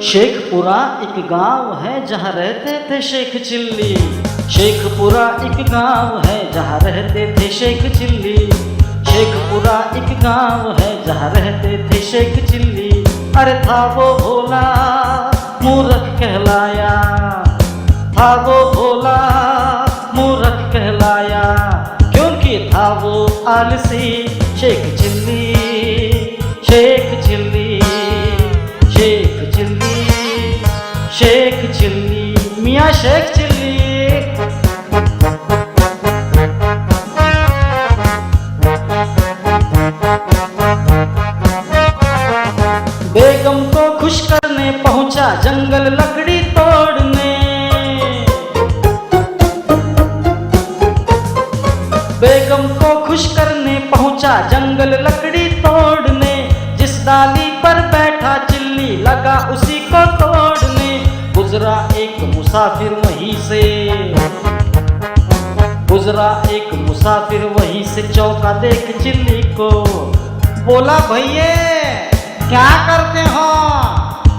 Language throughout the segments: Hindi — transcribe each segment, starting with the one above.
शेखपुरा एक गांव है जहाँ रहते थे शेख चिल्ली। शेखपुरा एक गांव है जहाँ रहते थे शेख चिल्ली। शेखपुरा एक गांव है जहाँ रहते थे शेख चिल्ली। अरे था वो भोला मूर्ख कहलाया, था वो भोला मूर्ख कहलाया, क्योंकि था वो आलसी शेख चिल्ली। शेख चिल्ली, शेख चिल्ली, शेख चिल्ली, मियाँ शेख चिल्ली। बेगम को खुश करने पहुंचा जंगल लकड़ी तोड़ने। बेगम को खुश करने पहुंचा जंगल लकड़ी तोड़ने। जिस डाली पर बैठा चिल्ली लगा उसी को तोड़ने। गुजरा एक मुसाफिर वहीं से, गुजरा एक मुसाफिर वहीं से, चौका देख चिल्ली को। बोला भैया क्या करते हो,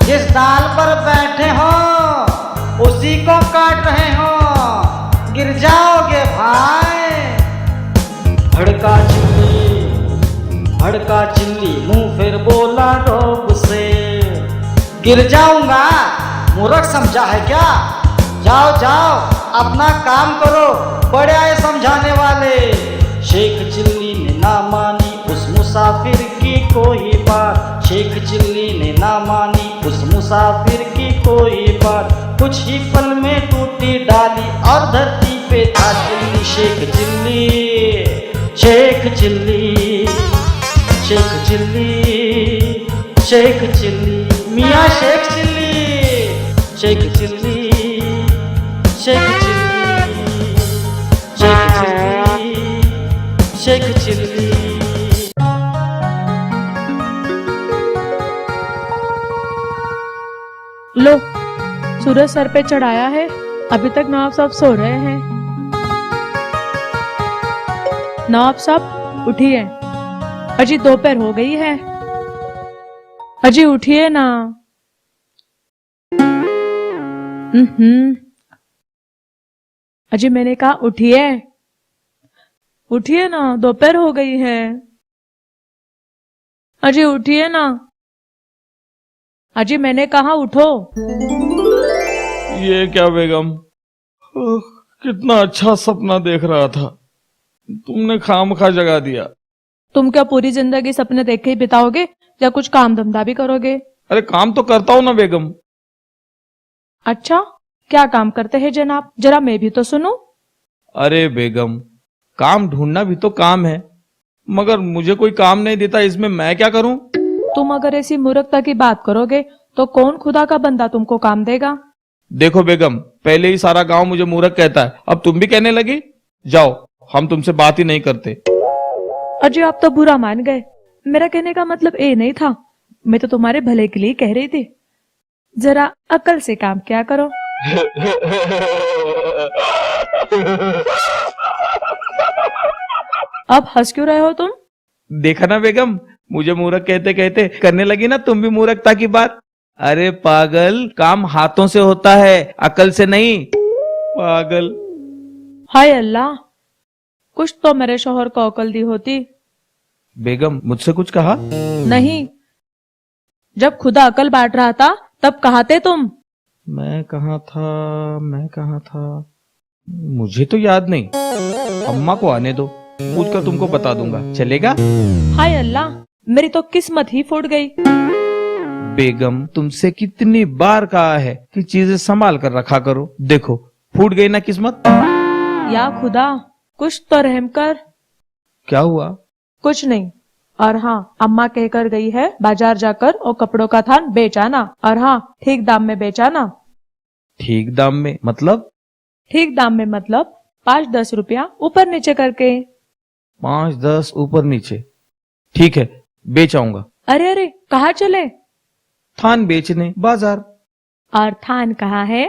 जिस डाल पर बैठे हो उसी को काट रहे हो, गिर जाओगे भाई। भड़का चिल्ली, भड़का चिल्ली, मुंह फिर बोला रोब से। गिर जाऊंगा, मूर्ख समझा है क्या? जाओ जाओ अपना काम करो, बड़े आए समझाने वाले। शेख चिल्ली ने ना मानी उस मुसाफिर की कोई बात। शेख चिल्ली ने ना मानी उस मुसाफिर की कोई बात। कुछ ही पल में टूटी डाली और धरती पे था चिल्ली। शेख चिल्ली, शेख चिल्ली, शेख चिल्ली, शेख चिल्ली, मियाँ शेख चिल्ली। शेख चिल्ली, शेख चिल्ली, शेख चिल्ली, शेख चिल्ली। लो, सूरज सर पे चढ़ाया है, अभी तक नवाब साहब सो रहे हैं। नवाब साहब उठिए, अजी दोपहर हो गई है, अजी उठिए ना। अजी मैंने कहा उठिए, उठिए ना, दोपहर हो गई है, अजी उठिए ना। अजी मैंने कहा उठो। ये क्या बेगम, कितना अच्छा सपना देख रहा था, तुमने खामखा जगा दिया। तुम क्या पूरी जिंदगी सपने देख के ही बिताओगे या कुछ काम धंधा भी करोगे? अरे काम तो करता हूं ना बेगम। अच्छा, क्या काम करते हैं जनाब, जरा मैं भी तो सुनूं। अरे बेगम, काम ढूंढना भी तो काम है, मगर मुझे कोई काम नहीं देता, इसमें मैं क्या करूं? तुम अगर ऐसी मूर्खता की बात करोगे तो कौन खुदा का बंदा तुमको काम देगा? देखो बेगम, पहले ही सारा गांव मुझे मूर्ख कहता है, अब तुम भी कहने लगी। जाओ, हम तुमसे बात ही नहीं करते। अजी आप तो बुरा मान गए, मेरा कहने का मतलब ये नहीं था, मैं तो तुम्हारे भले के लिए कह रही थी। जरा अकल से काम क्या करो। अब हंस क्यों रहे हो तुम? देखा ना बेगम, मुझे मूर्ख कहते कहते करने लगी ना तुम भी मूर्खता की बात। अरे पागल, काम हाथों से होता है, अकल से नहीं। पागल। हाय अल्लाह, कुछ तो मेरे शौहर को अकल दी होती। बेगम, मुझसे कुछ कहा? नहीं, जब खुदा अकल बांट रहा था तब कहा थे तुम। मैं कहाँ था, मैं कहाँ था, मुझे तो याद नहीं। अम्मा को आने दो, पूछकर तुमको बता दूंगा, चलेगा? हाय अल्लाह, मेरी तो किस्मत ही फूट गई। बेगम, तुमसे कितनी बार कहा है कि चीजें संभाल कर रखा करो, देखो फूट गई ना किस्मत। या खुदा, कुछ तो रहम कर। क्या हुआ? कुछ नहीं। और हाँ, अम्मा कहकर गई है बाजार जाकर और कपड़ों का थान बेच आना, और हाँ ठीक दाम में बेच आना। ठीक दाम में मतलब? ठीक दाम में मतलब 5-10 रुपया ऊपर नीचे करके। 5-10 ऊपर नीचे, ठीक है, बेच आऊंगा। अरे अरे, कहाँ चले? थान बेचने बाजार। और थान कहाँ है?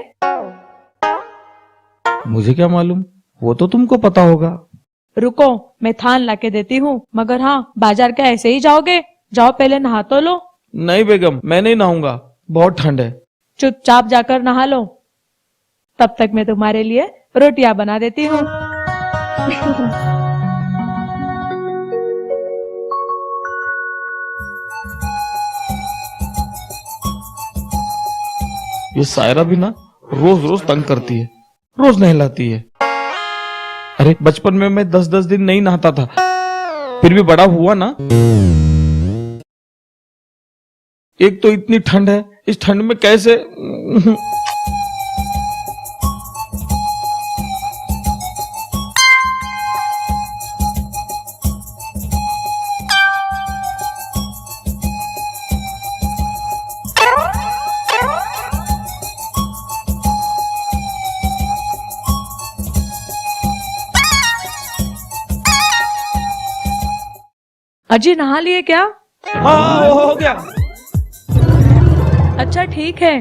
मुझे क्या मालूम, वो तो तुमको पता होगा। रुको, मैं थान लाके देती हूँ, मगर हाँ बाजार क्या ऐसे ही जाओगे? जाओ पहले नहा तो लो। नहीं बेगम, मैं नहीं नहाऊंगा, बहुत ठंड है। चुपचाप जाकर नहा लो, तब तक मैं तुम्हारे लिए रोटियां बना देती हूँ। ये सायरा भी ना रोज रोज तंग करती है, रोज नहलाती है। अरे बचपन में मैं 10-10 दिन नहीं नहाता था, फिर भी बड़ा हुआ ना। एक तो इतनी ठंड है, इस ठंड में कैसे। अजी नहा लिए क्या? हाँ हो गया। अच्छा ठीक है।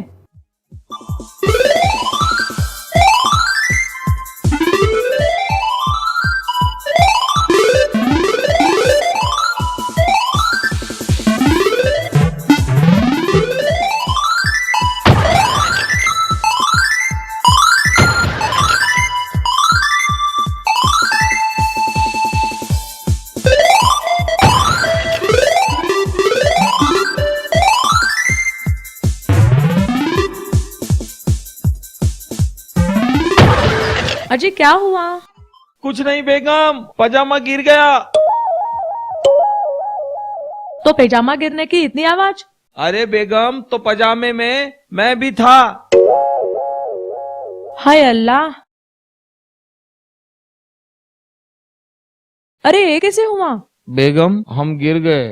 अजी क्या हुआ? कुछ नहीं बेगम, पजामा गिर गया। तो पैजामा गिरने की इतनी आवाज? अरे बेगम, तो पजामे में मैं भी था। हाय अल्लाह, अरे ये कैसे हुआ? बेगम हम गिर गए।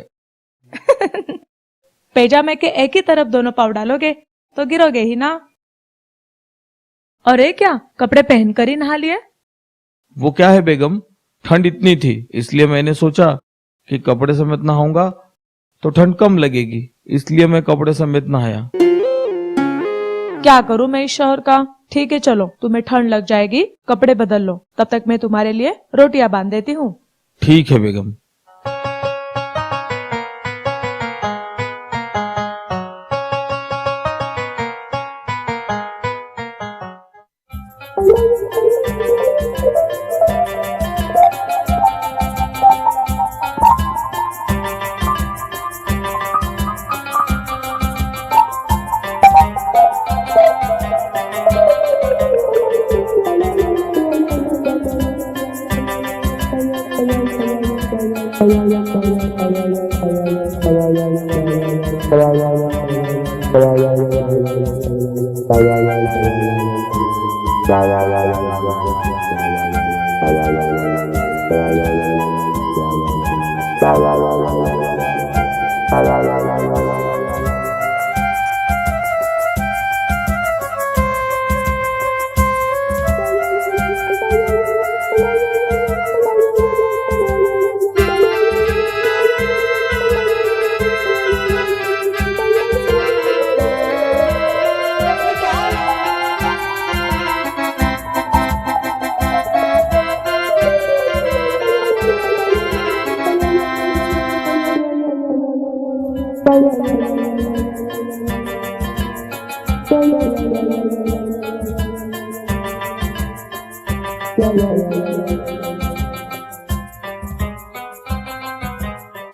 पैजामे के एक ही तरफ दोनों पाँव डालोगे तो गिरोगे ही ना। और ये क्या, कपड़े पहनकर ही नहा लिए? वो क्या है बेगम, ठंड इतनी थी इसलिए मैंने सोचा कि कपड़े समेत नहाऊंगा तो ठंड कम लगेगी, इसलिए मैं कपड़े समेत नहाया। क्या करूं मैं इस शहर का। ठीक है चलो, तुम्हें ठंड लग जाएगी, कपड़े बदल लो, तब तक मैं तुम्हारे लिए रोटियां बांध देती हूँ। ठीक है बेगम।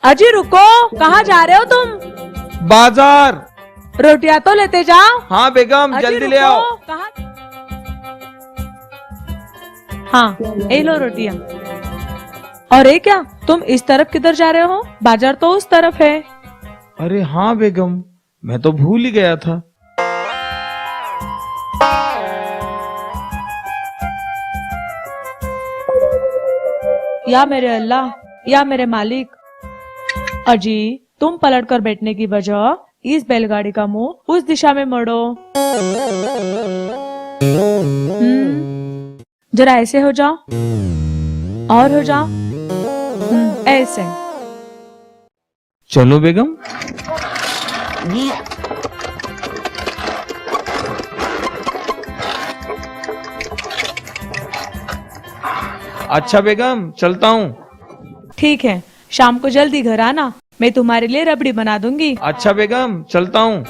अजी रुको, कहाँ जा रहे हो तुम? बाजार। रोटियां तो लेते जाओ। हाँ बेगम अजी जल्दी ले रुको, आओ। कहाँ? हाँ ये लो रोटियां। और ये क्या, तुम इस तरफ किधर जा रहे हो? बाजार तो उस तरफ है। अरे हाँ बेगम, मैं तो भूल ही गया था। या मेरे अल्लाह, या मेरे मालिक। अजी तुम पलट कर बैठने की बजाय इस बैलगाड़ी का मुंह उस दिशा में मोड़ो। जरा ऐसे हो जाओ, और हो जाओ, ऐसे। चलो बेगम। अच्छा बेगम चलता हूँ। ठीक है, शाम को जल्दी घर आना, मैं तुम्हारे लिए रबड़ी बना दूंगी। अच्छा बेगम चलता हूँ।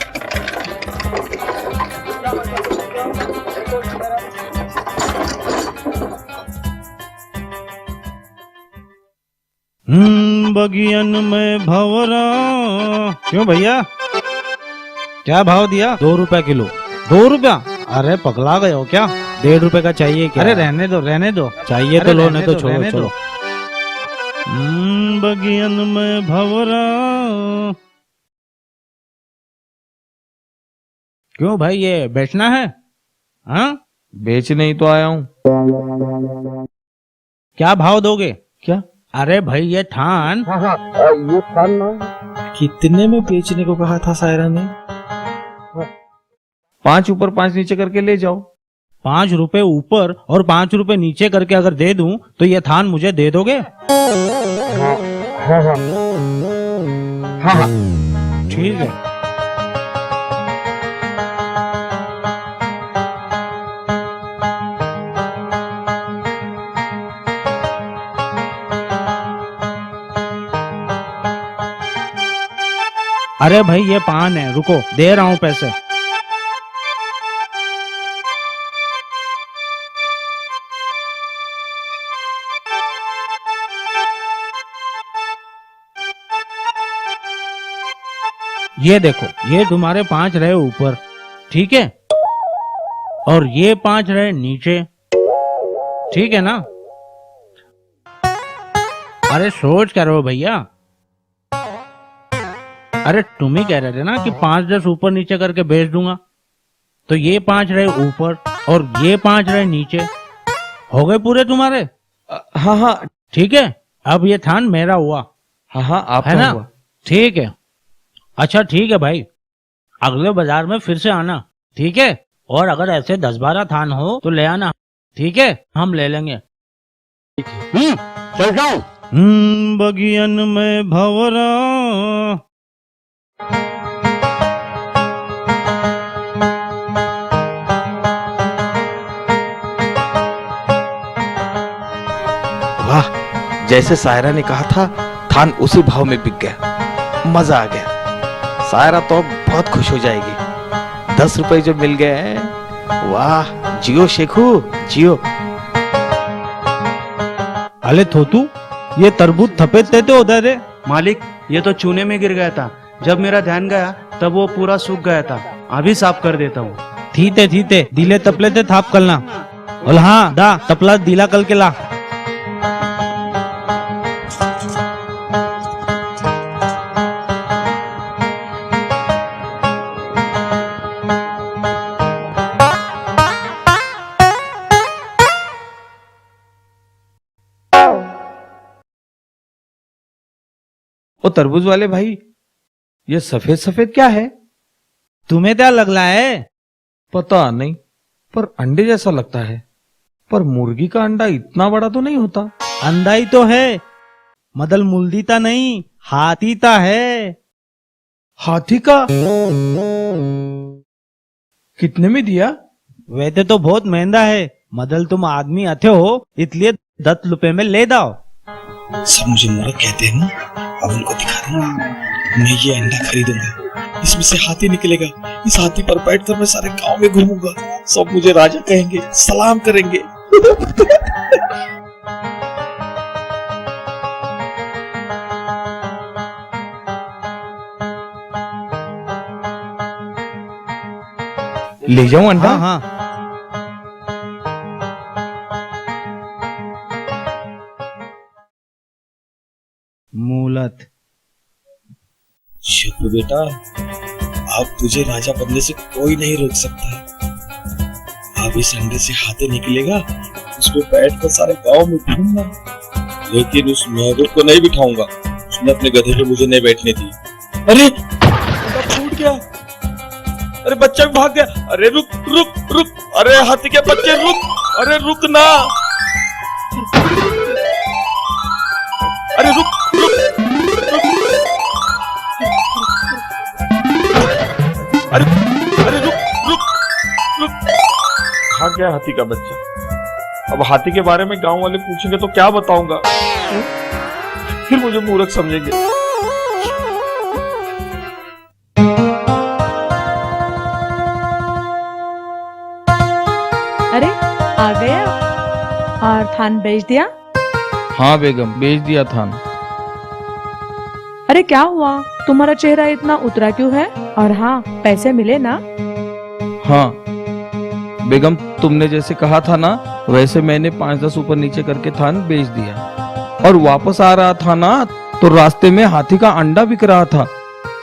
बगियन में भंवरा। क्यों भैया, क्या भाव दिया? 2 रुपए किलो। 2 रुपया? अरे पगला गए हो क्या? 1.5 रुपए का चाहिए क्या? अरे रहने दो रहने दो, चाहिए तो लो, नहीं तो छोड़ो छोड़ो। बगियन में भंवरा। क्यों भाई, ये बेचना है? हाँ, बेचने ही तो आया हूँ। क्या भाव दोगे? क्या? अरे भाई ये थान। ये थान ना। कितने में बेचने को कहा था सायरा ने? 5 ऊपर 5 नीचे करके ले जाओ। 5 रुपए ऊपर और 5 रुपए नीचे करके अगर दे दूं तो ये थान मुझे दे दोगे? हाँ। ठीक है। अरे भाई ये पान है, रुको दे रहा हूँ पैसे। ये देखो, ये तुम्हारे 5 रहे ऊपर, ठीक है, और ये 5 रहे नीचे, ठीक है ना? अरे सोच क्या रहे हो भैया? अरे तुम ही कह रहे थे ना कि 5-10 ऊपर नीचे करके बेच दूंगा, तो ये 5 रहे ऊपर और ये 5 रहे नीचे, हो गए पूरे तुम्हारे? हाँ हाँ ठीक है, अब ये थान मेरा हुआ। हाँ हाँ, आप है ना? ठीक है। अच्छा ठीक है भाई, अगले बाजार में फिर से आना, ठीक है? और अगर ऐसे 10-12 थान हो तो ले आना, ठीक है? हम ले लेंगे। चल जाओ। बगियन में भंवरा। वाह, जैसे सायरा ने कहा था थान उसी भाव में बिक गया। मजा आ गया। सायरा तो बहुत खुश हो जाएगी। 10 रुपए जो मिल गए हैं। वाह, जियो शेखू जियो। अले थोतू, ये तरबूज थपे देते उधर रे। मालिक, ये तो चूने में गिर गया था, जब मेरा ध्यान गया तब वो पूरा सूख गया था। अभी साफ कर देता हूँ। थीते दिले तपले ते थाप कलना। और हाँ दा तपला दिला कल के ला। ओ तरबूज वाले भाई, ये सफेद सफेद क्या है? तुम्हें क्या लग रहा है? पता नहीं, पर अंडे जैसा लगता है। पर मुर्गी का अंडा इतना बड़ा तो नहीं होता। अंधा ही तो है, मदल मुल्दीता नहीं, हाथीता है। हाथी का? कितने में दिया? वैसे तो बहुत महंगा है, मदल तुम आदमी अच्छे हो, इसलिए 10 रुपए में ले दाओ। सब मुझे मूर्ख कहते हैं ना, अब उनको दिखा दूंगा। मैं ये अंडा खरीदूंगा, इसमें से हाथी निकलेगा। इस हाथी पर बैठकर मैं सारे गांव में घूमूंगा। सब मुझे राजा कहेंगे, सलाम करेंगे। ले जाऊं अंडा? हाँ हाँ। मूलत। शुक्र बेटा, अब तुझे राजा बनने से कोई नहीं रोक सकता है। अब इस अंडे से हाथी निकलेगा, उसमें बैठकर सारे गांव में घूमना। लेकिन उस महबूब को नहीं बिठाऊंगा, उसने अपने गधे पे मुझे नहीं बैठने दी। अरे अंडा फूट गया, अरे बच्चा भी भाग गया। अरे रुक रुक रुक, अरे हाथी के बच्चे रुक, अरे रुक ना, अरे रुक रुक रुक, अरे अरे रुक रुक रुक। खा गया हाथी का बच्चा। अब हाथी के बारे में गांव वाले पूछेंगे तो क्या बताऊंगा? फिर मुझे मूर्ख समझेंगे। अरे आ गया और थान बेच दिया? हाँ बेगम, बेच दिया थान। अरे क्या हुआ, तुम्हारा चेहरा इतना उतरा क्यों है? और हाँ, पैसे मिले ना? हाँ बेगम, तुमने जैसे कहा था ना, वैसे मैंने 5-10 ऊपर नीचे करके थान बेच दिया। और वापस आ रहा था ना, तो रास्ते में हाथी का अंडा बिक रहा था,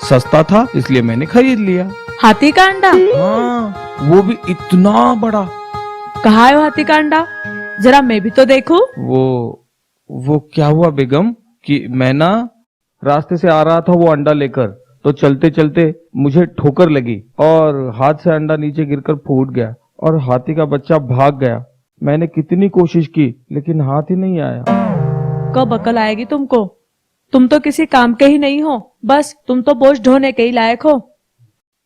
सस्ता था इसलिए मैंने खरीद लिया। हाथी का अंडा? हाँ, वो भी इतना बड़ा। कहाँ है वो हाथी का अंडा? जरा मैं भी तो देखूं। वो क्या हुआ बेगम कि मैं ना रास्ते से आ रहा था वो अंडा लेकर, तो चलते चलते मुझे ठोकर लगी और हाथ से अंडा नीचे गिरकर फूट गया और हाथी का बच्चा भाग गया। मैंने कितनी कोशिश की लेकिन हाथ ही नहीं आया। कब अकल आएगी तुमको? तुम तो किसी काम के ही नहीं हो, बस तुम तो बोझ ढोने के ही लायक हो।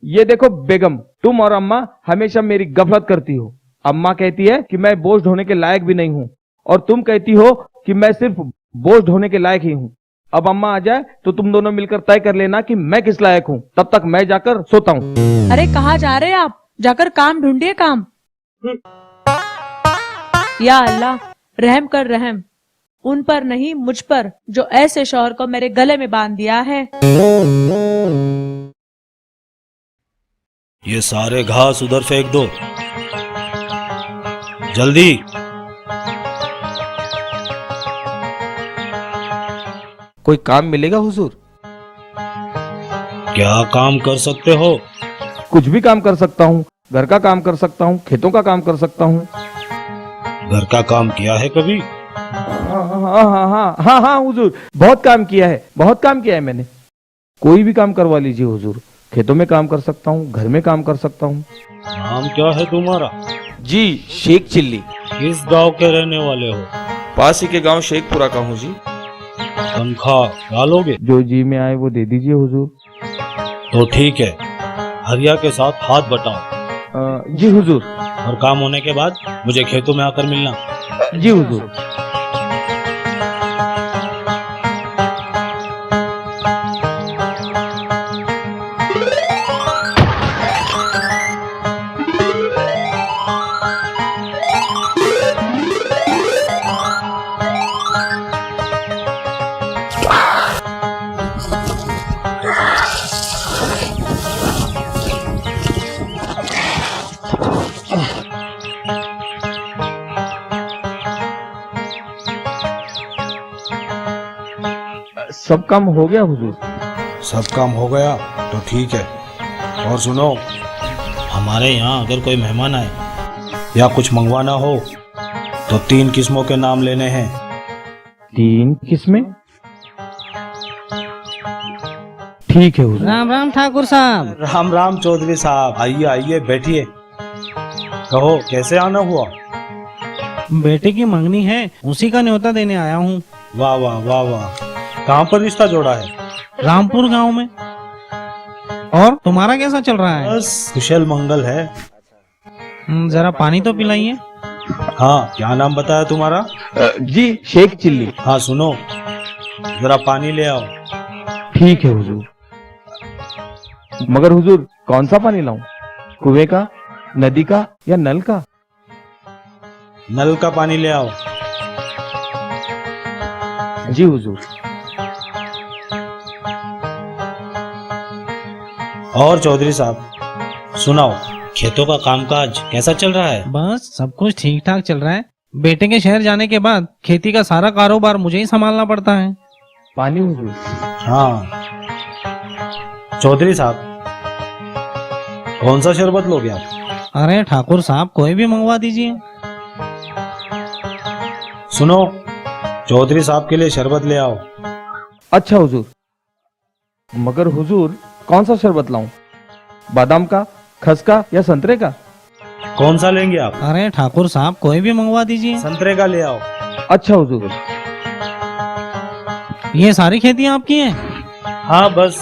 ये देखो बेगम, तुम और अम्मा हमेशा मेरी गफलत करती हो। अम्मा कहती है कि मैं बोझ ढोने के लायक भी नहीं हूँ, और तुम कहती हो कि मैं सिर्फ बोझ ढोने के लायक ही हूँ। अब अम्मा आ जाए तो तुम दोनों मिलकर तय कर लेना कि मैं किस लायक हूँ, तब तक मैं जाकर सोता हूँ। अरे कहाँ जा रहे हैं आप? जाकर काम ढूंढिए काम। या अल्लाह, रहम कर रहम, उन पर नहीं मुझ पर, जो ऐसे शौहर को मेरे गले में बांध दिया है। ये सारे घास उधर फेंक दो, जल्दी। कोई काम मिलेगा हुजूर? क्या काम कर सकते हो? कुछ भी काम कर सकता हूँ, घर का काम कर सकता हूँ, खेतों का काम कर सकता हूँ। घर का काम किया है कभी? हाँ हुजूर, बहुत काम किया है, बहुत काम किया है मैंने। कोई भी काम करवा लीजिए हुजूर। खेतों में काम कर सकता हूँ, घर में काम कर सकता हूँ। नाम क्या है तुम्हारा? जी, शेख चिल्ली। किस गांव के रहने वाले हो? पास ही के गांव शेखपुरा का हूँ जी। तनख्वाह डालोगे? जो जी में आए वो दे दीजिए हुजूर। तो ठीक है, हरिया के साथ हाथ बटाओ। जी हुजूर। और काम होने के बाद मुझे खेतों में आकर मिलना। जी हुजूर। सब काम हो गया हुजूर। सब काम हो गया तो ठीक है। और सुनो, हमारे यहाँ अगर कोई मेहमान आए या कुछ मंगवाना हो तो 3 किस्मों के नाम लेने हैं। 3 किस्में? ठीक है हुजूर। राम राम ठाकुर साहब। राम राम चौधरी साहब, आइए आइए बैठिए। कहो कैसे आना हुआ? बेटे की मंगनी है, उसी का न्योता देने आया हूँ। वाह वाह वाह वाह। कहाँ पर रिश्ता जोड़ा है? रामपुर गांव में। और तुम्हारा कैसा चल रहा है? बस कुशल मंगल है। जरा पानी तो पिलाइए। हाँ, क्या नाम बताया तुम्हारा? जी, शेख चिल्ली। हाँ सुनो, जरा पानी ले आओ। ठीक है हुजूर। मगर हुजूर, कौन सा पानी लाऊं? कुएं का, नदी का या नल का? नल का पानी ले आओ। जी हुजूर। और चौधरी साहब सुनाओ, खेतों का कामकाज कैसा चल रहा है? बस सब कुछ ठीक ठाक चल रहा है। बेटे के शहर जाने के बाद खेती का सारा कारोबार मुझे ही संभालना पड़ता है। पानी हुजूर। हाँ चौधरी साहब, कौन सा शरबत लोगे आप? अरे ठाकुर साहब, कोई भी मंगवा दीजिए। सुनो, चौधरी साहब के लिए शरबत ले आओ। अच्छा हुजूर। मगर हुजूर, कौन सा शरबत लाऊं? बादाम का, खसका या संतरे का? कौन सा लेंगे आप? अरे ठाकुर साहब, कोई भी मंगवा दीजिए। संतरे का ले आओ। अच्छा हुजूर। ये सारी खेती आपकी है? हाँ बस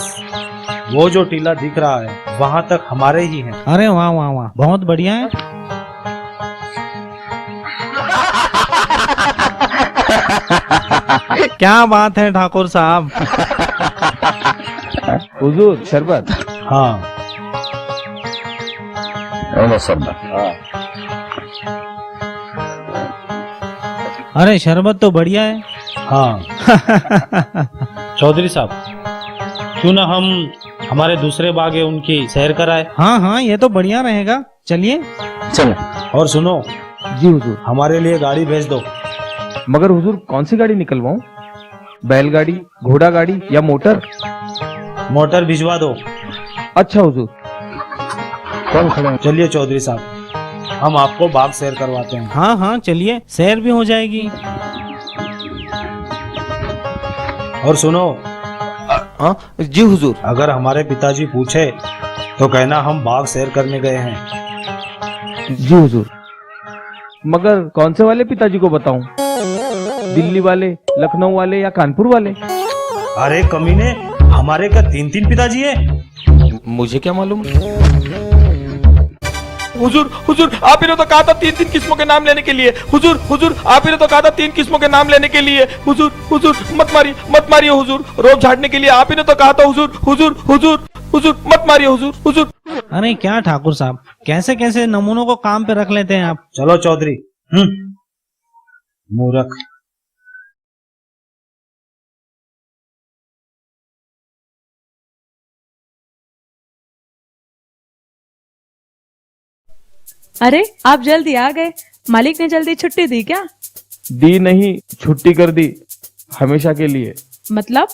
वो जो टीला दिख रहा है वहाँ तक हमारे ही हैं। अरे वाह वाह वाह, बहुत बढ़िया है। क्या बात है ठाकुर साहब। हुजूर, शरबत। हाँ अरे शरबत तो बढ़िया है। हाँ चौधरी साहब, क्यों ना हम हमारे दूसरे बाग है उनकी सैर कराए। हाँ हाँ, ये तो बढ़िया रहेगा, चलिए। चलो। और सुनो, जी हुजूर। हमारे लिए गाड़ी भेज दो। मगर हुजूर कौन सी गाड़ी निकलवाऊं? बैलगाड़ी, घोड़ा गाड़ी या मोटर? मोटर भिजवा दो। अच्छा हुजूर। कौन खड़े हैं? चलिए चौधरी साहब, हम आपको बाग सैर करवाते हैं। हाँ हाँ चलिए, सैर भी हो जाएगी। और सुनो, हाँ जी हुजूर। अगर हमारे पिताजी पूछे तो कहना हम बाग सैर करने गए हैं। जी हुजूर। मगर कौन से वाले पिताजी को बताऊं? दिल्ली वाले, लखनऊ वाले या कानपुर वाले? अरे कमीने, हमारे क्या 3-3 पिताजी है? मुझे क्या मालूम। हुजूर हुजूर, आप ही ने तो कहा था 3 किस्मों के नाम लेने के लिए। हुजूर हुजूर, आप ही ने तो कहा था 3 किस्मों के नाम लेने के लिए। हुजूर हुजूर, मत मारिए हुजूर। रोज झाड़ने के लिए आप ही ने तो कहा था। हुजूर हुजूर हुजूर हुजूर, मत मारिए हुजूर हुजूर। अरे क्या ठाकुर साहब, कैसे कैसे नमूनों को काम पे रख लेते हैं आप। चलो चौधरी। मूर्ख। अरे आप जल्दी आ गए। मालिक ने जल्दी छुट्टी दी क्या? दी नहीं, छुट्टी कर दी, हमेशा के लिए। मतलब?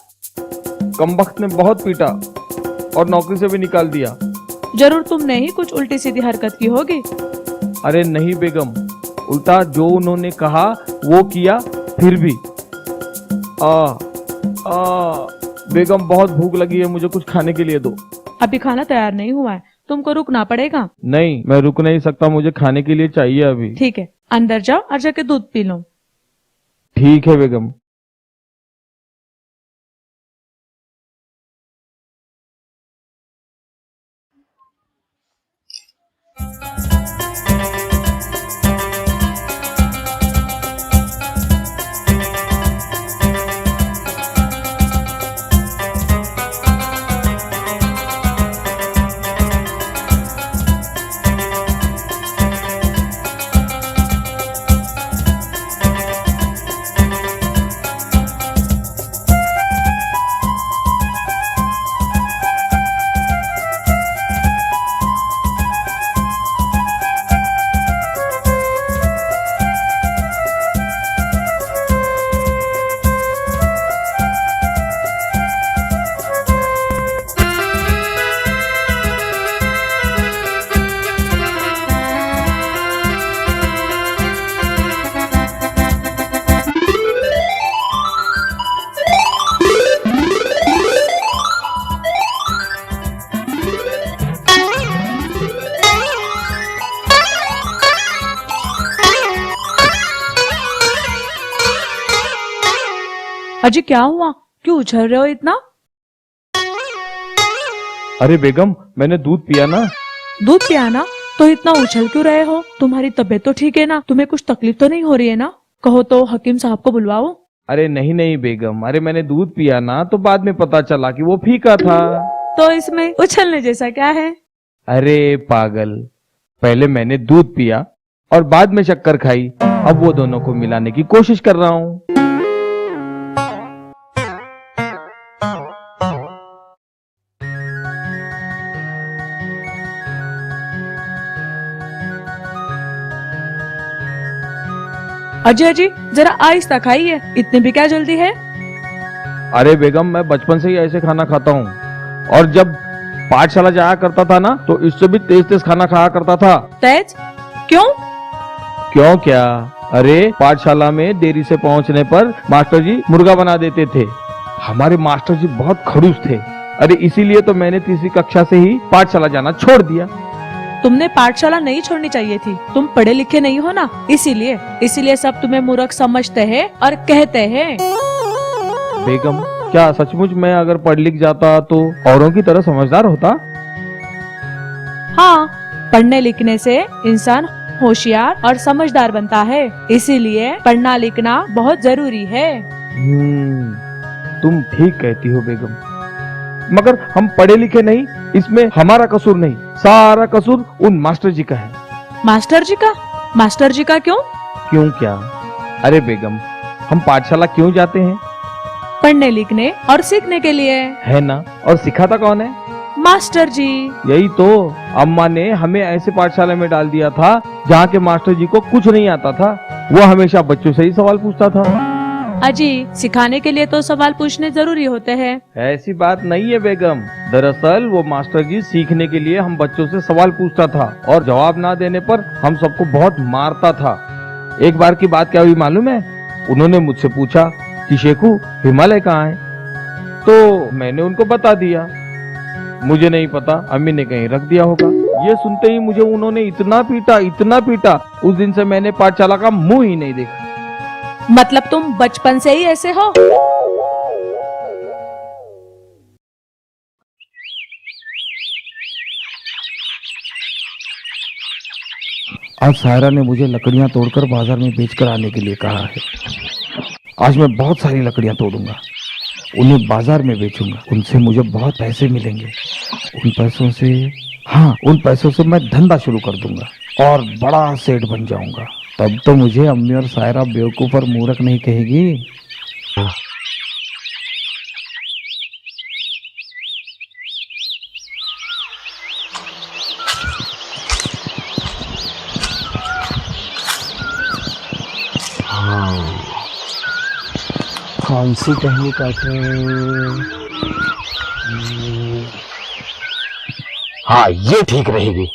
कमबख्त ने बहुत पीटा और नौकरी से भी निकाल दिया। जरूर तुमने ही कुछ उल्टी सीधी हरकत की होगी। अरे नहीं बेगम, उल्टा जो उन्होंने कहा वो किया। फिर भी बेगम बहुत भूख लगी है, मुझे कुछ खाने के लिए दो। अभी खाना तैयार नहीं हुआ है, तुमको रुकना पड़ेगा। नहीं, मैं रुक नहीं सकता, मुझे खाने के लिए चाहिए अभी। ठीक है, अंदर जाओ और जाके दूध पी लो। ठीक है बेगम। अजी क्या हुआ, क्यों उछल रहे हो इतना? अरे बेगम, मैंने दूध पिया ना। दूध पिया ना, तो इतना उछल क्यों रहे हो? तुम्हारी तबीयत तो ठीक है ना? तुम्हें कुछ तकलीफ तो नहीं हो रही है ना? कहो तो हकीम साहब को बुलवाओ। अरे नहीं नहीं बेगम, अरे मैंने दूध पिया ना, तो बाद में पता चला कि वो फीका था। तो इसमें उछलने जैसा क्या है? अरे पागल, पहले मैंने दूध पिया और बाद में शक्कर खाई। अब वो दोनों को मिलाने की कोशिश कर रहा हूँ। अजी अजी, जरा आहिस्ता खाइए, इतनी भी क्या जल्दी है? अरे बेगम, मैं बचपन से ही ऐसे खाना खाता हूँ और जब पाठशाला जाया करता था ना, तो इससे भी तेज तेज खाना खाया करता था। तेज? क्यों? क्यों क्या? अरे पाठशाला में देरी से पहुंचने पर मास्टर जी मुर्गा बना देते थे। हमारे मास्टर जी बहुत खड़ूस थे। अरे इसीलिए तो मैंने 3री कक्षा से ही पाठशाला जाना छोड़ दिया। तुमने पाठशाला नहीं छोड़नी चाहिए थी, तुम पढ़े लिखे नहीं हो ना, इसीलिए सब तुम्हें मूर्ख समझते हैं और कहते हैं। बेगम, क्या सचमुच मैं अगर पढ़ लिख जाता तो औरों की तरह समझदार होता? हाँ, पढ़ने लिखने से इंसान होशियार और समझदार बनता है, इसीलिए पढ़ना लिखना बहुत जरूरी है। तुम ठीक कहती हो बेगम, मगर हम पढ़े लिखे नहीं, इसमें हमारा कसूर नहीं, सारा कसूर उन मास्टर जी का है। मास्टर जी का? मास्टर जी का क्यों? क्यों क्या? अरे बेगम, हम पाठशाला क्यों जाते हैं? पढ़ने लिखने और सीखने के लिए। है ना? और सिखाता कौन है? मास्टर जी। यही तो, अम्मा ने हमें ऐसे पाठशाला में डाल दिया था जहाँ के मास्टर जी को कुछ नहीं आता था। वो हमेशा बच्चों से ही सवाल पूछता था। अजी, सिखाने के लिए तो सवाल पूछने जरूरी होते हैं। ऐसी बात नहीं है बेगम। दरअसल वो मास्टर जी सीखने के लिए हम बच्चों से सवाल पूछता था और जवाब ना देने पर हम सबको बहुत मारता था। एक बार की बात क्या हुई मालूम है? उन्होंने मुझसे पूछा कि शेखू, हिमालय कहाँ है? तो मैंने उनको बता दिया। मुझे नहीं पता, अम्मी ने कहीं रख दिया होगा। ये सुनते ही मुझे उन्होंने इतना पीटा, उस दिन से मैंने पाठशाला का मुंह ही नहीं देखा। मतलब तुम बचपन से ही ऐसे हो? आज सायरा ने मुझे लकड़ियां तोड़कर बाजार में बेचकर आने के लिए कहा है। आज मैं बहुत सारी लकड़ियां तोड़ूंगा, उन्हें बाजार में बेचूंगा। उनसे मुझे बहुत पैसे मिलेंगे। उन पैसों से मैं धंधा शुरू कर दूंगा और बड़ा सेठ बन जाऊंगा। तब तो मुझे अम्मी और सायरा बेवकूफ और मूर्ख नहीं कहेगी। कौन सी टहनी काटे? हाँ, ये ठीक रहेगी।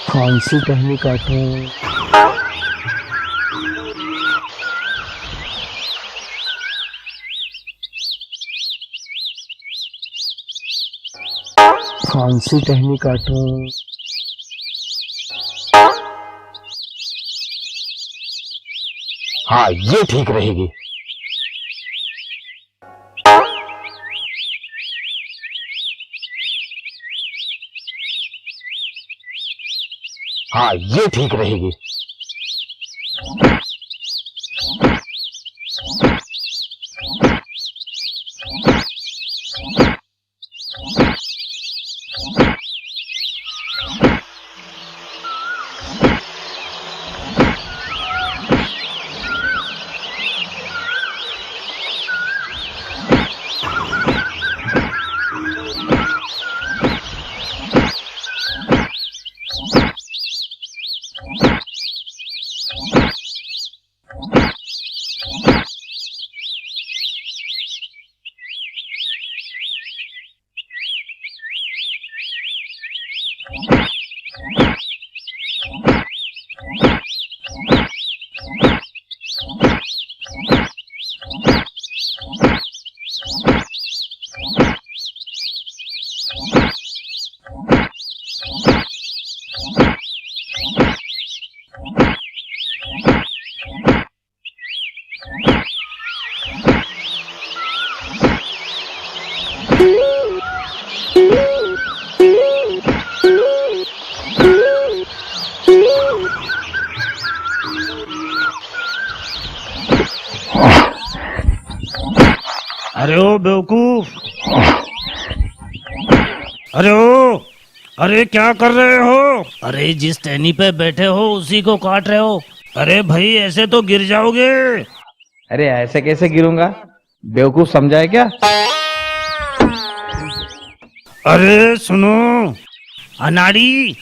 कौन सी टहनी काटूं? कौन सी टहनी काटूं? हाँ, ये ठीक रहेगी। हाँ, ये ठीक रहेगी। अरे ओ बेवकूफ! अरे क्या कर रहे हो? अरे जिस टहनी पे बैठे हो उसी को काट रहे हो। अरे भाई, ऐसे तो गिर जाओगे। अरे ऐसे कैसे गिरूंगा? बेवकूफ समझा है क्या? अरे सुनो अनाड़ी,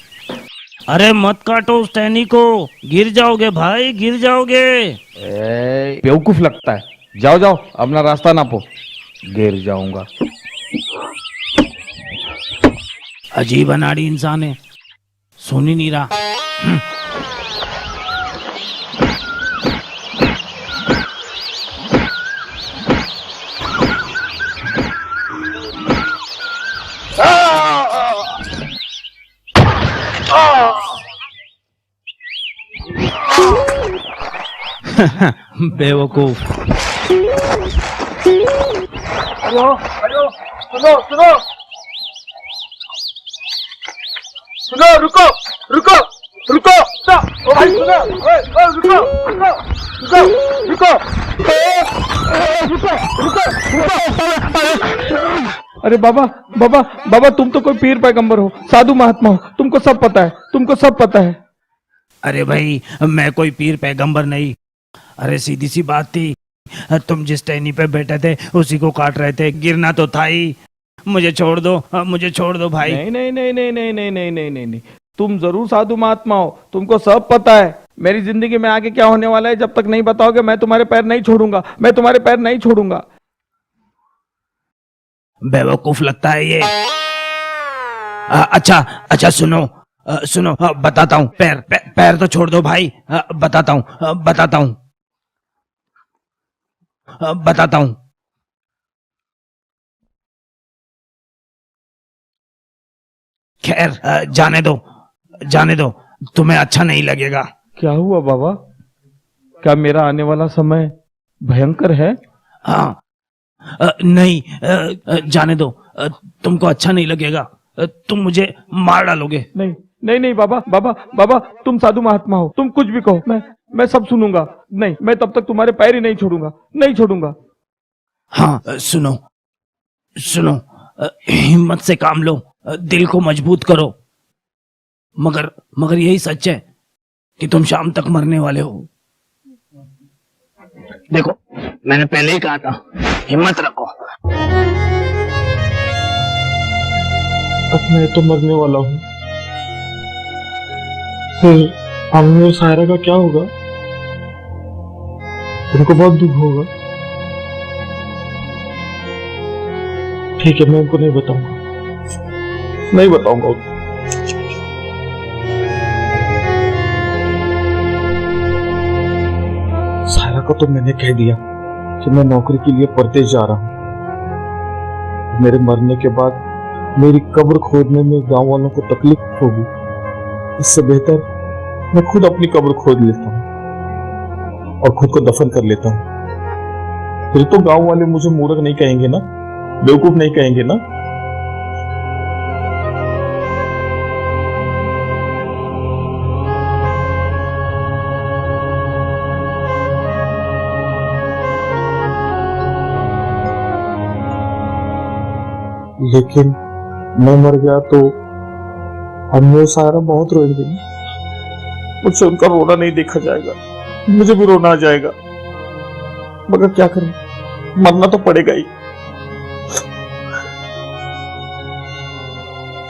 अरे मत काटो उस टहनी को, गिर जाओगे भाई, गिर जाओगे। बेवकूफ लगता है। जाओ जाओ, अपना रास्ता नापो, गिर जाऊंगा। अजीब अनाड़ी इंसान है, सुन ही नहीं रहा। बेवकूफ। हेलो हेलो, सुनो सुनो। सुनो रुको रुको रुको ओ भाई सुनो रुको रुको रुको रुको अरे बाबा बाबा बाबा, तुम तो कोई पीर पैगंबर हो, साधु महात्मा हो, तुमको सब पता है, तुमको सब पता है। अरे भाई, मैं कोई पीर पैगंबर नहीं। अरे सीधी सी बात थी, तुम जिस टहनी पे बैठे थे उसी को काट रहे थे, गिरना तो था ही। मुझे छोड़ दो, मुझे छोड़ दो भाई। नहीं नहीं नहीं नहीं नहीं नहीं नहीं नहीं नहीं नहीं, तुम जरूर साधु महात्मा हो, तुमको सब पता है। मेरी जिंदगी में आगे क्या होने वाला है जब तक नहीं बताओगे, मैं तुम्हारे पैर नहीं छोड़ूंगा, मैं तुम्हारे पैर नहीं छोड़ूंगा। बेवकूफ लगता है ये। अच्छा अच्छा, सुनो सुनो, बताता हूँ। पैर तो छोड़ दो भाई, बताता हूँ बताता हूँ बताता हूँ। खैर, जाने दो, तुम्हें अच्छा नहीं लगेगा। क्या हुआ बाबा, क्या मेरा आने वाला समय भयंकर है? हाँ, नहीं, जाने दो, तुमको अच्छा नहीं लगेगा, तुम मुझे मार डालोगे। नहीं नहीं नहीं बाबा बाबा बाबा, तुम साधु महात्मा हो, तुम कुछ भी कहो, मैं सब सुनूंगा। नहीं, मैं तब तक तुम्हारे पैर ही नहीं छोड़ूंगा, नहीं छोड़ूंगा। हाँ, सुनो सुनो, हिम्मत से काम लो, दिल को मजबूत करो। मगर यही सच है कि तुम शाम तक मरने वाले हो। देखो, मैंने पहले ही कहा था, हिम्मत रखो। अब मैं तो मरने वाला हूँ, फिर अम्मी और सायरा का क्या होगा? उनको बहुत दुख होगा। ठीक है, मैं उनको नहीं बताऊंगा, नहीं बताऊंगा उनको। सायरा को तो मैंने कह दिया कि मैं नौकरी के लिए परदेश जा रहा हूँ। मेरे मरने के बाद मेरी कब्र खोदने में गांव वालों को तकलीफ होगी, इससे बेहतर मैं खुद अपनी कब्र खोद लेता हूँ और खुद को दफन कर लेता हूँ। फिर तो गांव वाले मुझे मूर्ख नहीं कहेंगे ना, बेवकूफ नहीं कहेंगे ना। लेकिन मैं मर गया तो अम्मी और सायरा बहुत रोएंगे। मुझसे उनका रोना नहीं देखा जाएगा, मुझे भी रोना आ जाएगा। मगर क्या करूं, मरना तो पड़ेगा ही।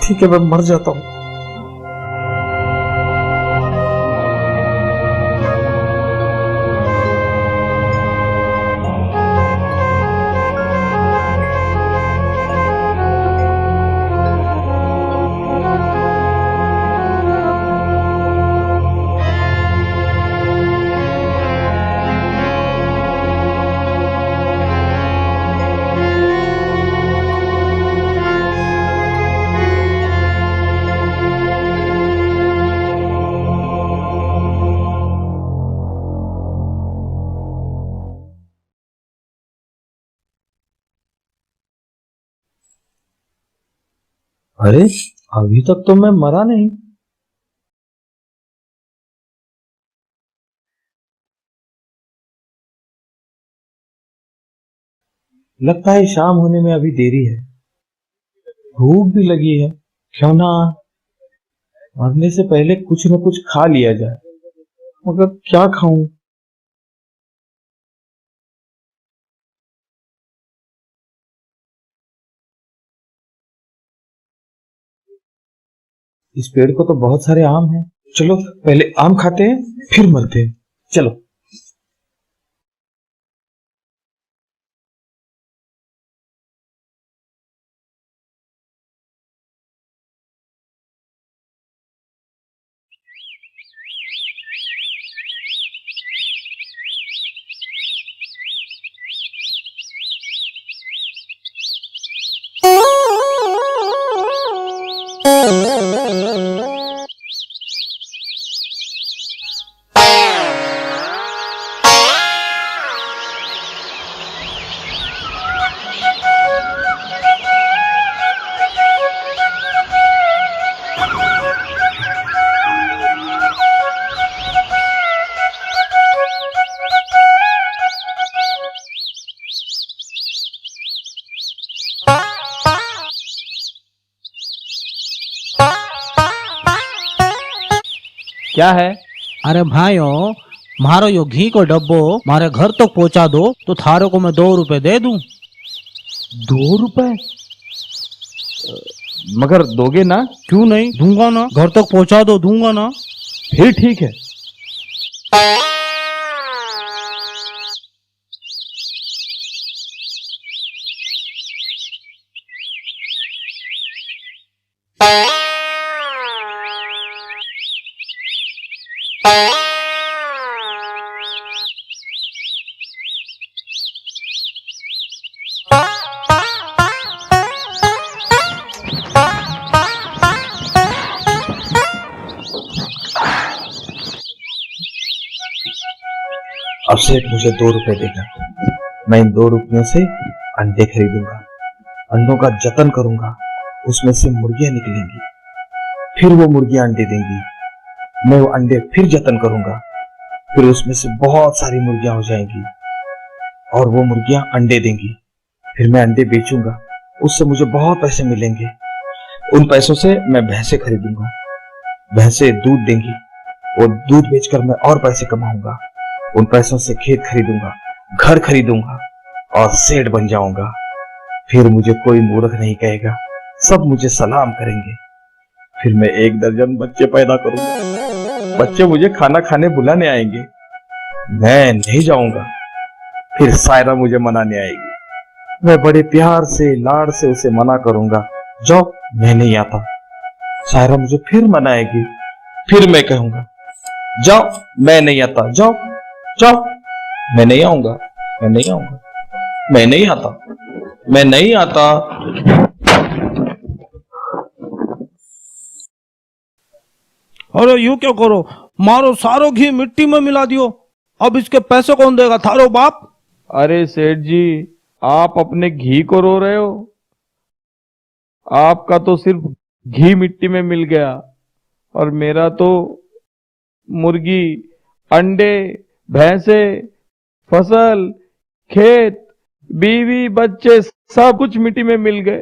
ठीक है, मैं मर जाता हूं। अरे, अभी तक तो मैं मरा नहीं। लगता है शाम होने में अभी देरी है, भूख भी लगी है। क्यों ना मरने से पहले कुछ न कुछ खा लिया जाए। मगर क्या खाऊं? इस पेड़ को तो बहुत सारे आम हैं। चलो पहले आम खाते हैं, फिर मरते हैं। चलो। क्या है? अरे भाइयों, मारो यो घी को डब्बो मारे घर तक पहुंचा दो तो थारे को मैं 2 रुपए दे दूं। 2 रुपए? मगर दोगे ना? क्यों नहीं दूंगा ना, घर तक पहुंचा दो, दूंगा ना। फिर ठीक है। अब सेठ मुझे 2 रुपए देगा। मैं इन 2 रुपयों से अंडे खरीदूंगा, अंडों का जतन करूंगा, उसमें से मुर्गियां निकलेंगी, फिर वो मुर्गियां अंडे देंगी, मैं वो अंडे फिर जतन करूंगा, फिर उसमें से बहुत सारी मुर्गियां हो जाएंगी और वो मुर्गियां अंडे देंगी, फिर मैं अंडे बेचूंगा, उससे मुझे बहुत पैसे मिलेंगे। उन पैसों से मैं भैंसे खरीदूंगा, भैंसे दूध देंगी, वो दूध बेचकर मैं और पैसे कमाऊंगा। उन पैसों से खेत खरीदूंगा, घर खरीदूंगा और सेठ बन जाऊंगा। फिर मुझे कोई मूर्ख नहीं कहेगा, सब मुझे सलाम करेंगे। फिर मैं 1 दर्जन बच्चे पैदा करूंगा, बच्चे मुझे खाना खाने बुलाने आएंगे, मैं नहीं जाऊंगा। फिर सायरा मुझे मनाने आएगी, मैं बड़े प्यार से लाड़ से उसे मना करूंगा, जाओ मैं नहीं आता। सायरा मुझे फिर मनाएगी, फिर मैं कहूंगा जाओ मैं नहीं आता, जाओ जाओ, मैं नहीं आऊंगा, मैं नहीं आऊंगा, मैं नहीं आता, मैं नहीं आता। अरे यूं क्यों करो, मारो सारो घी मिट्टी में मिला दियो। अब इसके पैसे कौन देगा, थारो बाप? अरे सेठ जी, आप अपने घी को रो रहे हो? आपका तो सिर्फ घी मिट्टी में मिल गया और मेरा तो मुर्गी, अंडे, भैंसे, फसल, खेत, बीवी, बच्चे सब कुछ मिट्टी में मिल गए।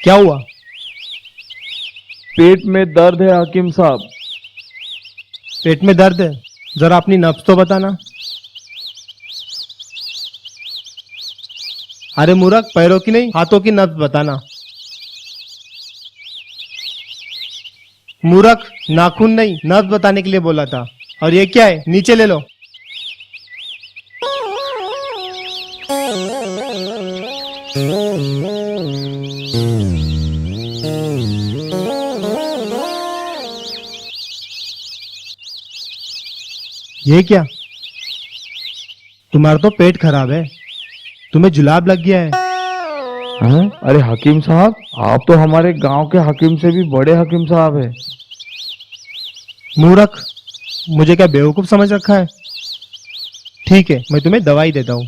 क्या हुआ? पेट में दर्द है हकीम साहब। पेट में दर्द है? जरा अपनी नब्ज तो बताना। अरे मूर्ख, पैरों की नहीं हाथों की नब्ज बताना। मूर्ख, नाखून नहीं नब्ज बताने के लिए बोला था। और ये क्या है? नीचे ले लो। ये क्या? तुम्हारा तो पेट खराब है, तुम्हें जुलाब लग गया है। हैं? अरे हकीम साहब, आप तो हमारे गांव के हकीम से भी बड़े हकीम साहब है। मूर्ख, मुझे क्या बेवकूफ समझ रखा है? ठीक है, मैं तुम्हें दवाई देता हूँ।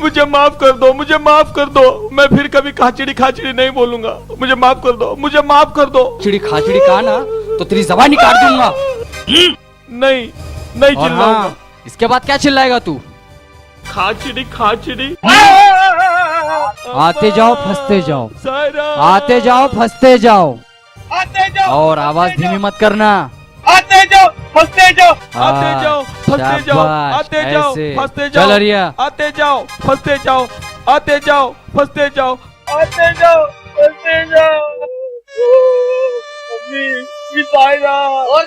मुझे माफ कर दो, मुझे माफ कर दो। मैं फिर कभी खाचड़ी खाचड़ी नहीं बोलूंगा। मुझे माफ कर दो, मुझे माफ कर दो। चिड़ी खाचड़ी कहा ना तो तेरी जबान ही काट दूंगा। नहीं नहीं और चिल्लाऊंगा। हाँ, इसके बाद क्या चिल्लाएगा तू? खाचड़ी खाचड़ी। आते जाओ फंसते जाओ, सायरा आते जाओ फंसते जाओ, आते जाओ और आवाज धीमी मत करना। आते जाओ फंसते जाओ। आते जाओ फंसते जाओ, शाबाश, आते जाओ ऐसे। फंसते जाओ। चल अरिया। आते जाओ फंसते जाओ, आते जाओ फंसते जाओ। आते जाओ फंसते जाओ। अम्मी ये सायरा और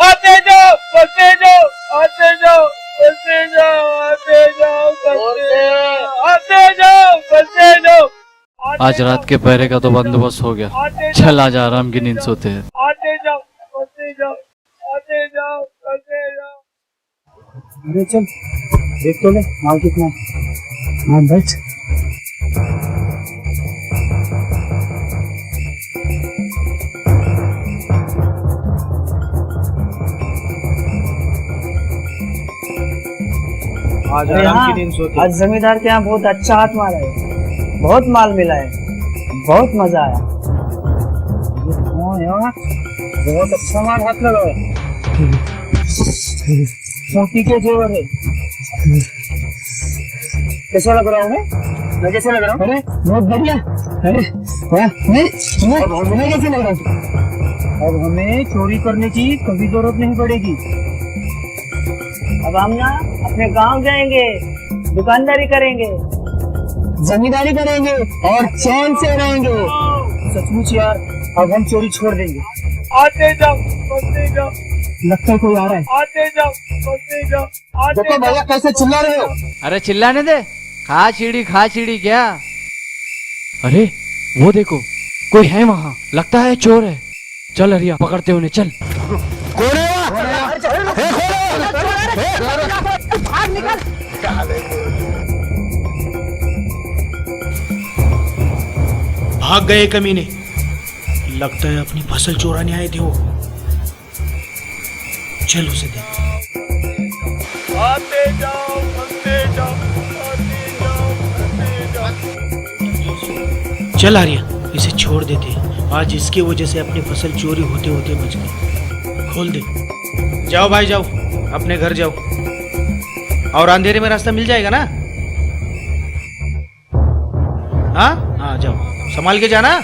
आते जाओ फंसते जाओ, आते जाओ फंसते जाओ, आते जाओ आते जाओ फंसते जाओ। आज रात के पहरे का तो बंदोबस्त हो गया। चल आज आराम की नींद सोते हैं। आते जाओ फंसते जाओ, आते जाओ फंसते जाओ। अरे चल देख तो ले माल कितना। हाँ बैठ। आज आराम की नींद सोते। आज जमींदार के यहाँ बहुत अच्छा हाथ मारा है, बहुत माल मिला है, बहुत मजा आया। हाँ यार बहुत अच्छा माल हाथ लगा है। मोती के जेवर है। कैसा लग रहा हूँ मैं कैसे लग रहा हूँ? अरे बहुत बढ़िया। अरे वाह, मैं कैसे लग रहा हूँ? अब हमें चोरी करने की कभी जरूरत नहीं पड़ेगी। अब हम ना अपने गांव जाएंगे, दुकानदारी करेंगे, जमींदारी करेंगे और चैन से रहेंगे। सचमुच यार अब हम चोरी छोड़ देंगे। आते जाओ फंसते जाओ। लगता है कोई आ रहा है। आते जाओ फंसते जाओ। देखो भैया कैसे चिल्ला रहे हो। अरे चिल्लाने दे। खा चिड़ी क्या? अरे वो देखो कोई है वहाँ, लगता है चोर है। चल अरिया पकड़ते उन्हें, चल। भाग गए कमीने। लगता है अपनी फसल चोराने आए थे वो। चल उसे देख। आते जाओ फंसते जाओ, आते जाओ फंसते जाओ। चल आर्या इसे छोड़ देते हैं। आज इसकी वजह से अपनी फसल चोरी होते होते बच गई। खोल दे। जाओ भाई जाओ, अपने घर जाओ। और अंधेरे में रास्ता मिल जाएगा ना? हाँ हाँ जाओ, संभाल के जाना।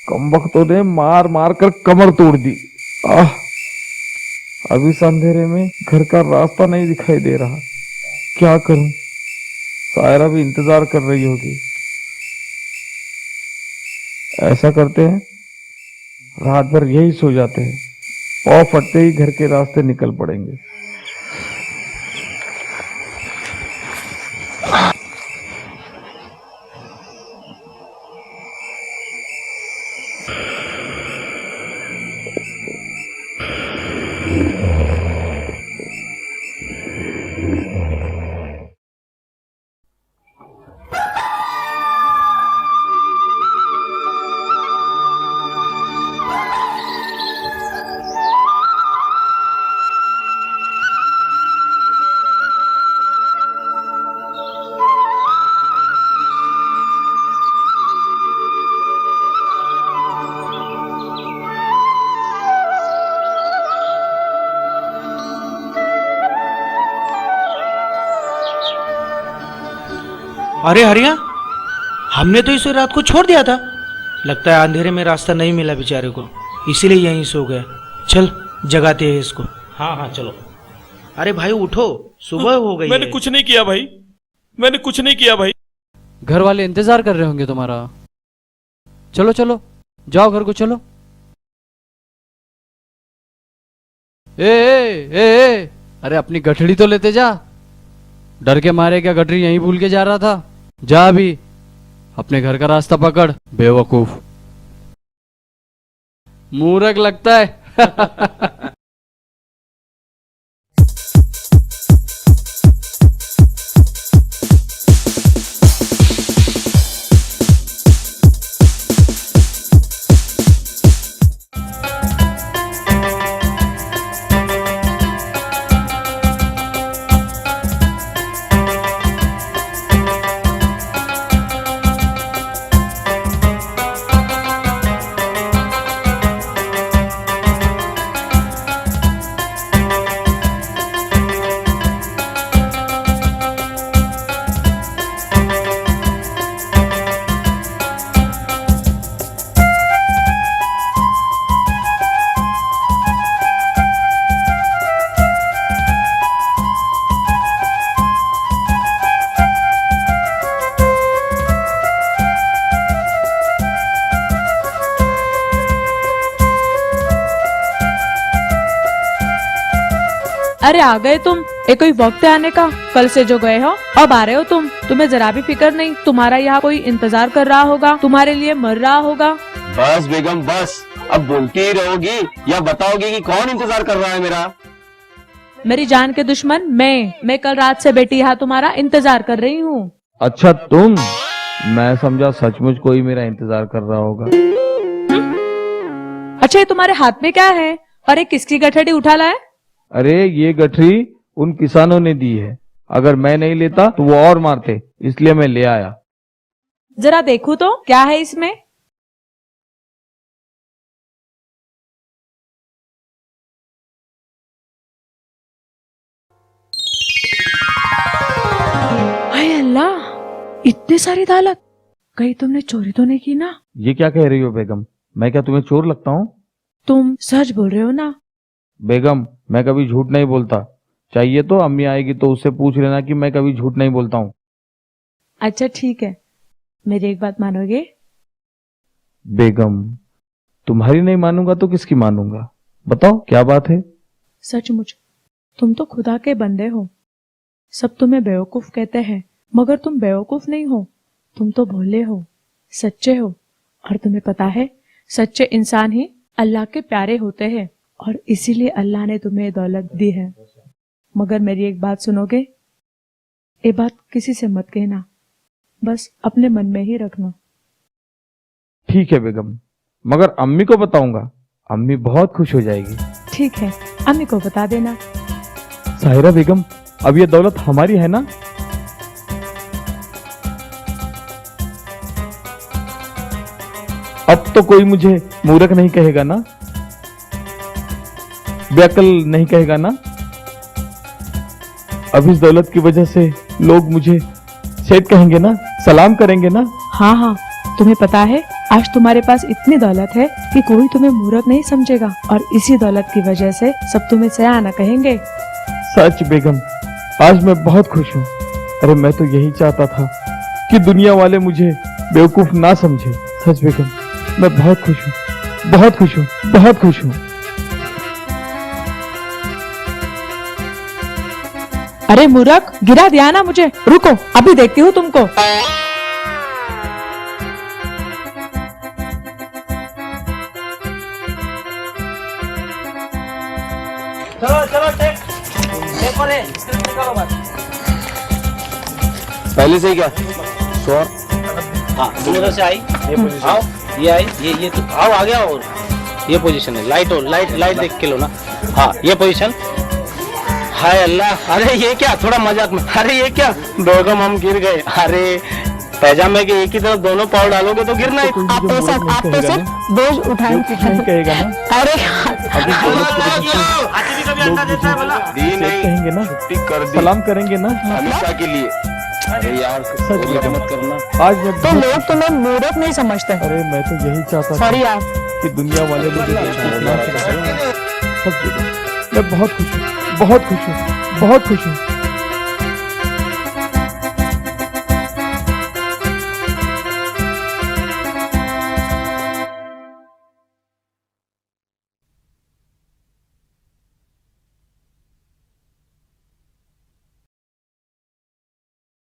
कमबख्तों ने मार मार कर कमर तोड़ दी। अभी इस अंधेरे में घर का रास्ता नहीं दिखाई दे रहा। क्या करूं? सायरा भी इंतजार कर रही होगी। ऐसा करते हैं, रात भर यही सो जाते हैं, और फटते ही घर के रास्ते निकल पड़ेंगे। अरे हरिया, हमने तो इसे रात को छोड़ दिया था। लगता है अंधेरे में रास्ता नहीं मिला बेचारे को, इसीलिए यहीं सो गया। चल जगाते हैं इसको। हाँ हाँ चलो। अरे भाई उठो, सुबह हो गई। मैंने कुछ नहीं किया भाई, मैंने कुछ नहीं किया भाई। घर वाले इंतजार कर रहे होंगे तुम्हारा। चलो चलो जाओ घर को चलो। ए, अरे अपनी गठड़ी तो लेते जा। डर के मारे क्या गठड़ी यहीं भूल के जा रहा था? जा भी अपने घर का रास्ता पकड़, बेवकूफ। मूर्ख लगता है। अरे आ गए तुम। ये कोई वक्त है आने का? कल से जो गए हो अब आ रहे हो तुम। तुम्हें जरा भी फिक्र नहीं। तुम्हारा यहाँ कोई इंतजार कर रहा होगा, तुम्हारे लिए मर रहा होगा। बस बेगम बस, अब बोलती ही रहोगी या बताओगी कि कौन इंतजार कर रहा है मेरा? मेरी जान के दुश्मन मैं कल रात से बेटी यहाँ तुम्हारा इंतजार कर रही हूँ। अच्छा तुम? मैं समझा सचमुच कोई मेरा इंतजार कर रहा होगा। अच्छा ये तुम्हारे हाथ में क्या है? और ये किसकी गठरी उठा लाए? अरे ये गठरी उन किसानों ने दी है। अगर मैं नहीं लेता तो वो और मारते, इसलिए मैं ले आया। जरा देखूं तो क्या है इसमें। हाय अल्लाह, इतनी सारी दौलत। कहीं तुमने चोरी तो नहीं की ना? ये क्या कह रही हो बेगम? मैं क्या तुम्हें चोर लगता हूँ? तुम सच बोल रहे हो ना? बेगम मैं कभी झूठ नहीं बोलता। चाहिए तो अम्मी आएगी तो उससे पूछ लेना कि मैं कभी झूठ नहीं बोलता हूँ। अच्छा ठीक है, मेरी एक बात मानोगे? बेगम तुम्हारी नहीं मानूंगा तो किसकी मानूंगा? बताओ क्या बात है? सचमुच तुम तो खुदा के बंदे हो। सब तुम्हें बेवकूफ कहते हैं, मगर तुम बेवकूफ नहीं हो। तुम तो भोले हो, सच्चे हो। और तुम्हें पता है सच्चे इंसान ही अल्लाह के प्यारे होते हैं, और इसीलिए अल्लाह ने तुम्हें दौलत दी है। मगर मेरी एक बात सुनोगे? ये बात किसी से मत कहना, बस अपने मन में ही रखना। ठीक है बेगम, मगर अम्मी को बताऊंगा। अम्मी बहुत खुश हो जाएगी। ठीक है, अम्मी को बता देना। साहिरा बेगम अब ये दौलत हमारी है ना? अब तो कोई मुझे मूर्ख नहीं कहेगा ना? बेअक्ल नहीं कहेगा ना? अब इस दौलत की वजह से लोग मुझे सेठ कहेंगे ना? सलाम करेंगे ना? हाँ हाँ, तुम्हें पता है आज तुम्हारे पास इतनी दौलत है कि कोई तुम्हें मूर्ख नहीं समझेगा, और इसी दौलत की वजह से सब तुम्हें सयाना कहेंगे। सच बेगम आज मैं बहुत खुश हूँ। अरे मैं तो यही चाहता था कि दुनिया वाले मुझे बेवकूफ ना समझे। सच बेगम मैं बहुत खुश हूँ, बहुत खुश हूँ, बहुत खुश हूँ। अरे मूर्ख, गिरा दिया ना मुझे। रुको, अभी देखती हूँ तुमको। चलो चलो टेक बोले स्क्रिप्ट निकालो बस। पहले से ही क्या? श्योर? हाँ तुम उधर से आई, आओ ये आई, ये तो आओ आ गया। और ये पोजीशन है, लाइट हो, लाइट देख के लो ना। हाँ ये पोजीशन। हाय अल्लाह, अरे ये क्या, थोड़ा मजाक में। अरे ये क्या बेगम, हम गिर गए। अरे पैजामे के एक ही तरफ दोनों पाँव डालोगे तो गिरना ही। आप तो सिर्फ बोझ उठाए कहेगा ना? अरे कहेंगे ना? छुट्टी कर दी, सलाम करेंगे ना? हमेशा के लिए। अरे यार सच बेगम मत करना। आज मैं तो लोग तुम्हें मूर्ख नहीं समझते। अरे मैं तो यही चाहता था सॉरी यार। कि दुनिया वाले मुझे बेवकूफ ना समझें। सच बेगम मैं बहुत खुश हूँ, बहुत खुश हूँ, बहुत खुश हूँ।